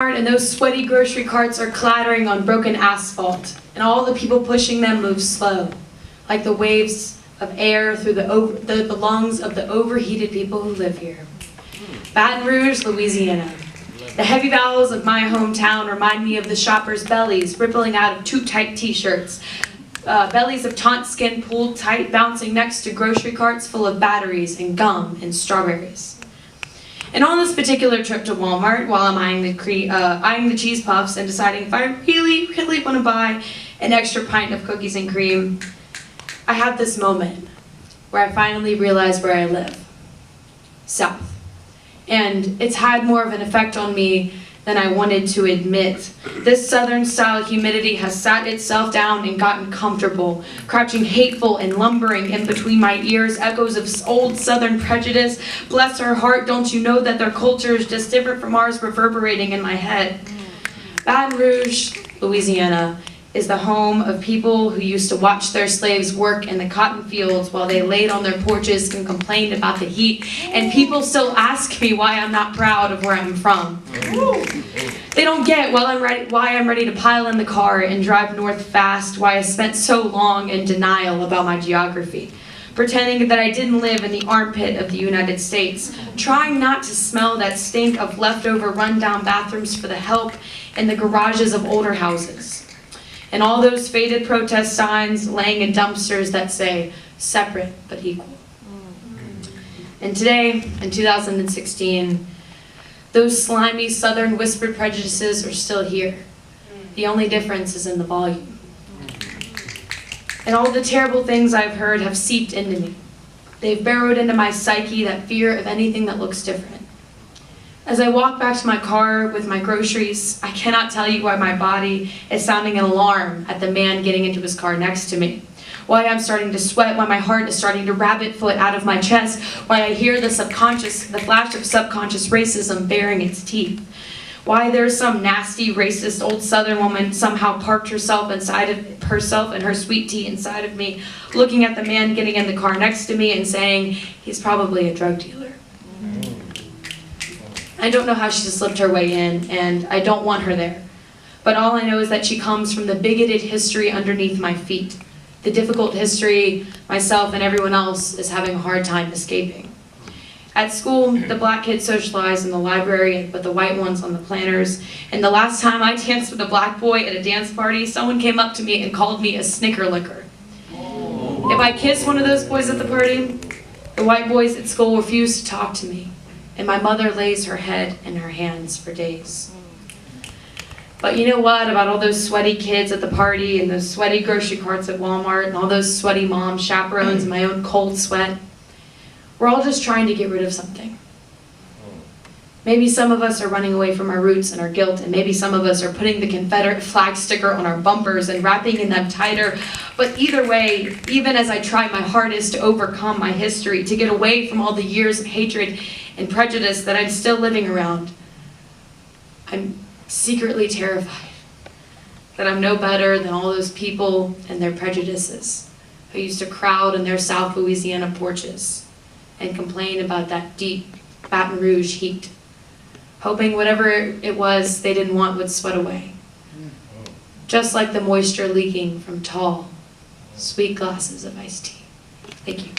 And those sweaty grocery carts are clattering on broken asphalt, and all the people pushing them move slow, like the waves of air through the lungs of the overheated people who live here. Baton Rouge, Louisiana. The heavy vowels of my hometown remind me of the shoppers' bellies rippling out of too tight t-shirts, bellies of taut skin pulled tight, bouncing next to grocery carts full of batteries and gum and strawberries. And on this particular trip to Walmart, while I'm eyeing the cheese puffs and deciding if I really want to buy an extra pint of cookies and cream, I have this moment where I finally realize where I live. South. And it's had more of an effect on me than I wanted to admit. This southern-style humidity has sat itself down and gotten comfortable, crouching hateful and lumbering in between my ears, echoes of old southern prejudice. Bless her heart, don't you know that their culture is just different from ours, reverberating in my head. Baton Rouge, Louisiana, is the home of people who used to watch their slaves work in the cotton fields while they laid on their porches and complained about the heat. And people still ask me why I'm not proud of where I'm from. They don't get why I'm ready to pile in the car and drive north fast, why I spent so long in denial about my geography, pretending that I didn't live in the armpit of the United States, trying not to smell that stink of leftover rundown bathrooms for the help in the garages of older houses. And all those faded protest signs laying in dumpsters that say, separate but equal. And today, in 2016, those slimy southern whispered prejudices are still here. The only difference is in the volume. And all the terrible things I've heard have seeped into me. They've burrowed into my psyche, that fear of anything that looks different. As I walk back to my car with my groceries, I cannot tell you why my body is sounding an alarm at the man getting into his car next to me. Why I'm starting to sweat, why my heart is starting to rabbit foot out of my chest, why I hear the flash of subconscious racism baring its teeth. Why there's some nasty, racist old southern woman somehow parked herself and her sweet tea inside of me, looking at the man getting in the car next to me and saying, he's probably a drug dealer. I don't know how she slipped her way in, and I don't want her there. But all I know is that she comes from the bigoted history underneath my feet. The difficult history myself and everyone else is having a hard time escaping. At school, the black kids socialize in the library, but the white ones on the planters. And the last time I danced with a black boy at a dance party, someone came up to me and called me a snicker licker. If I kissed one of those boys at the party, the white boys at school refused to talk to me. And my mother lays her head in her hands for days. But you know what about all those sweaty kids at the party and those sweaty grocery carts at Walmart and all those sweaty mom chaperones and my own cold sweat? We're all just trying to get rid of something. Maybe some of us are running away from our roots and our guilt, and maybe some of us are putting the Confederate flag sticker on our bumpers and wrapping in them tighter. But either way, even as I try my hardest to overcome my history, to get away from all the years of hatred and prejudice that I'm still living around, I'm secretly terrified that I'm no better than all those people and their prejudices who used to crowd in their South Louisiana porches and complain about that deep Baton Rouge heat, hoping whatever it was they didn't want would sweat away. Just like the moisture leaking from tall, sweet glasses of iced tea. Thank you.